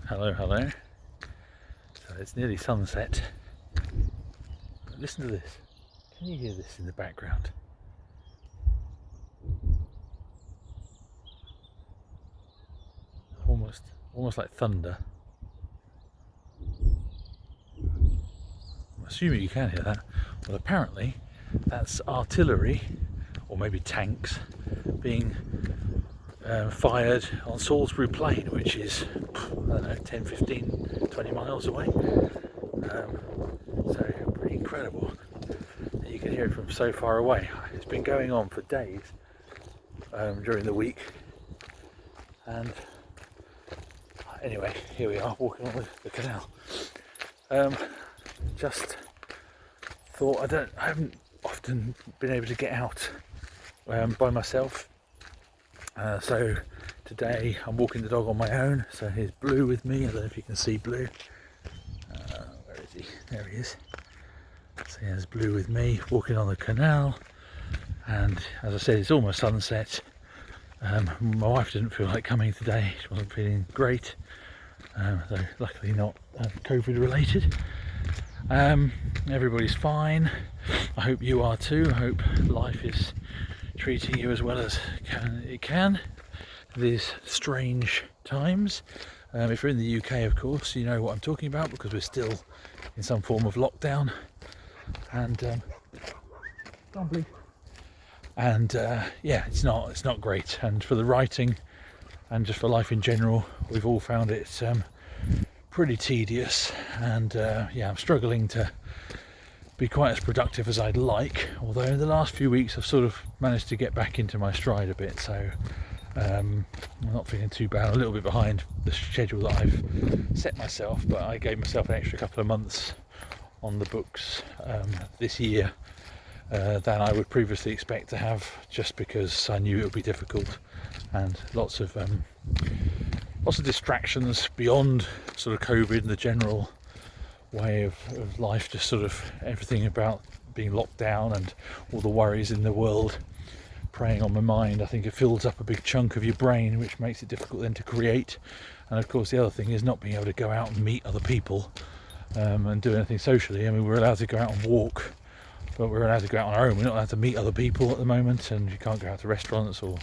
Hello. So it's nearly sunset. But listen to this. Can you hear this in the background? Almost like thunder. I'm assuming you can hear that. Well, apparently that's artillery, or maybe tanks, being fired on Salisbury Plain, which is, I don't know, 10, 15, 20 miles away. So pretty incredible that you can hear it from so far away. It's been going on for days during the week, and anyway, here we are walking on the canal. Just thought I haven't often been able to get out by myself. So today I'm walking the dog on my own. So here's Blue with me. I don't know if you can see Blue. Where is he? There he is. So here's Blue with me walking on the canal. And as I said, it's almost sunset. My wife didn't feel like coming today. She wasn't feeling great. Though luckily not COVID related. Everybody's fine. I hope you are too. I hope life is treating you as well as it can these strange times. If you're in the UK, of course, you know what I'm talking about, because we're still in some form of lockdown, and yeah, it's not great. And for the writing and just for life in general, we've all found it pretty tedious, and yeah, I'm struggling to be quite as productive as I'd like, although in the last few weeks I've sort of managed to get back into my stride a bit, so I'm not feeling too bad. I'm a little bit behind the schedule that I've set myself, but I gave myself an extra couple of months on the books this year than I would previously expect to have, just because I knew it would be difficult, and lots of distractions beyond sort of COVID and the general way of life, just sort of everything about being locked down and all the worries in the world preying on my mind. I think it fills up a big chunk of your brain, which makes it difficult then to create. And of course the other thing is not being able to go out and meet other people and do anything socially. I mean, we're allowed to go out and walk, but we're allowed to go out on our own. We're not allowed to meet other people at the moment, and you can't go out to restaurants or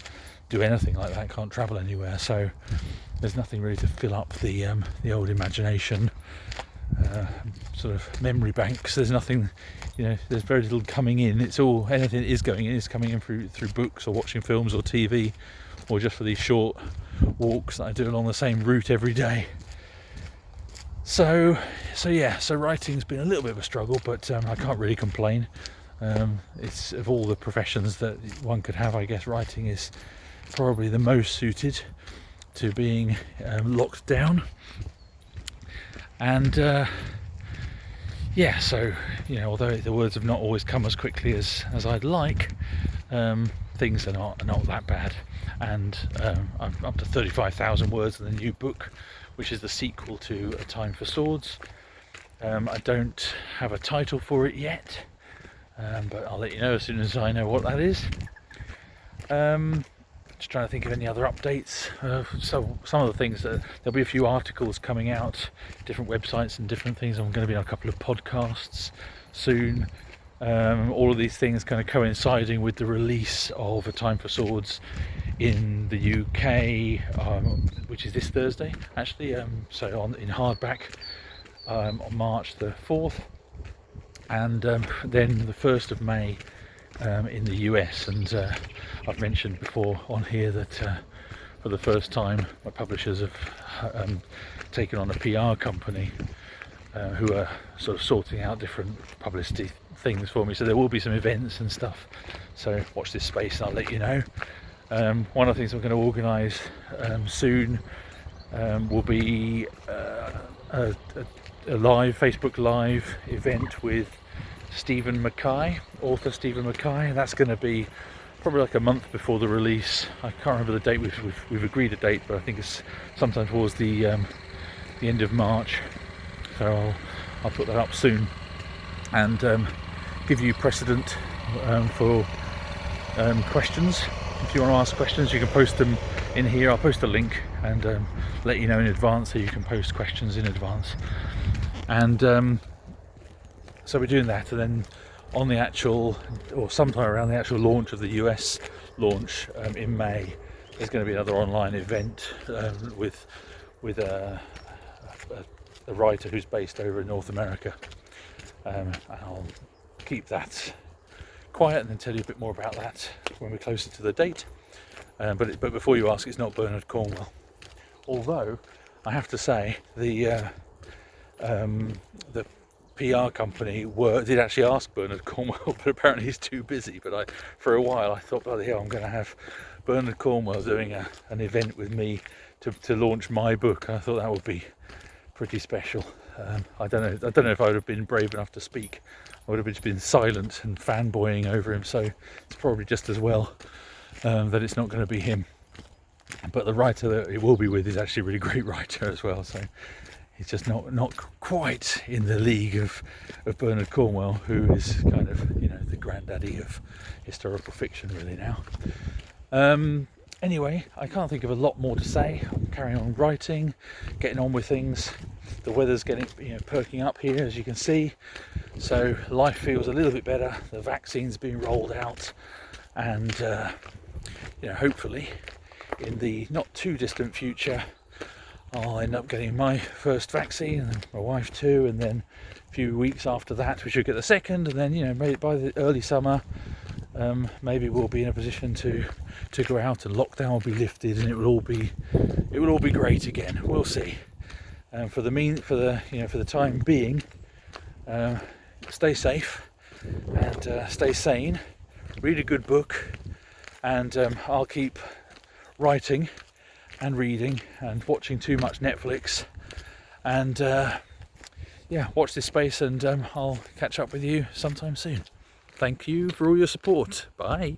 do anything like that, can't travel anywhere, so there's nothing really to fill up the old imagination sort of memory banks. There's nothing, there's very little coming in. It's all, anything that is going in is coming in through books or watching films or TV, or just for these short walks that I do along the same route every day. So writing's been a little bit of a struggle, but I can't really complain. It's, of all the professions that one could have, I guess writing is probably the most suited to being locked down. And yeah, so although the words have not always come as quickly as I'd like, things are not that bad. And I'm up to 35,000 words in the new book, which is the sequel to A Time for Swords. I don't have a title for it yet, but I'll let you know as soon as I know what that is. Just trying to think of any other updates. So some of the things, there'll be a few articles coming out, different websites and different things. I'm going to be on a couple of podcasts soon. All of these things kind of coinciding with the release of A Time for Swords in the UK, which is this Thursday actually, so in hardback on March the 4th, and then the 1st of May in the US. And I've mentioned before on here that for the first time my publishers have taken on a PR company who are sort of sorting out different publicity things for me, so there will be some events and stuff, so watch this space and I'll let you know. One of the things I'm going to organise soon will be a live Facebook Live event with Stephen Mackay, author Stephen Mackay. That's going to be probably like a month before the release. I can't remember the date. We've agreed a date, but I think it's sometime towards the end of March. So I'll put that up soon and give you precedent for questions. If you want to ask questions, you can post them in here. I'll post a link and let you know in advance, so you can post questions in advance. And so we're doing that, and then on the actual, or sometime around the actual launch of the US launch in May, there's going to be another online event with a writer who's based over in North America. And I'll keep that quiet and then tell you a bit more about that when we're closer to the date. But before you ask, it's not Bernard Cornwell. Although I have to say the PR company did actually ask Bernard Cornwell, but apparently he's too busy. But for a while I thought, bloody hell, I'm going to have Bernard Cornwell doing an event with me to launch my book. I thought that would be pretty special. I don't know if I would have been brave enough to speak. I would have just been silent and fanboying over him. So it's probably just as well that it's not going to be him. But the writer that it will be with is actually a really great writer as well. So he's just not quite in the league of Bernard Cornwell, who is kind of, the granddaddy of historical fiction really now. Anyway, I can't think of a lot more to say. I'm carrying on writing, getting on with things. The weather's getting, perking up here, as you can see. So life feels a little bit better. The vaccine's being rolled out, and hopefully in the not too distant future, I'll end up getting my first vaccine, and my wife too, and then a few weeks after that we should get the second, and then maybe by the early summer, maybe we'll be in a position to go out and lockdown will be lifted, and it will all be great again. We'll see. For the time being, stay safe and stay sane. Read a good book, and I'll keep writing and reading and watching too much Netflix, and watch this space, and I'll catch up with you sometime soon. Thank you for all your support. Bye.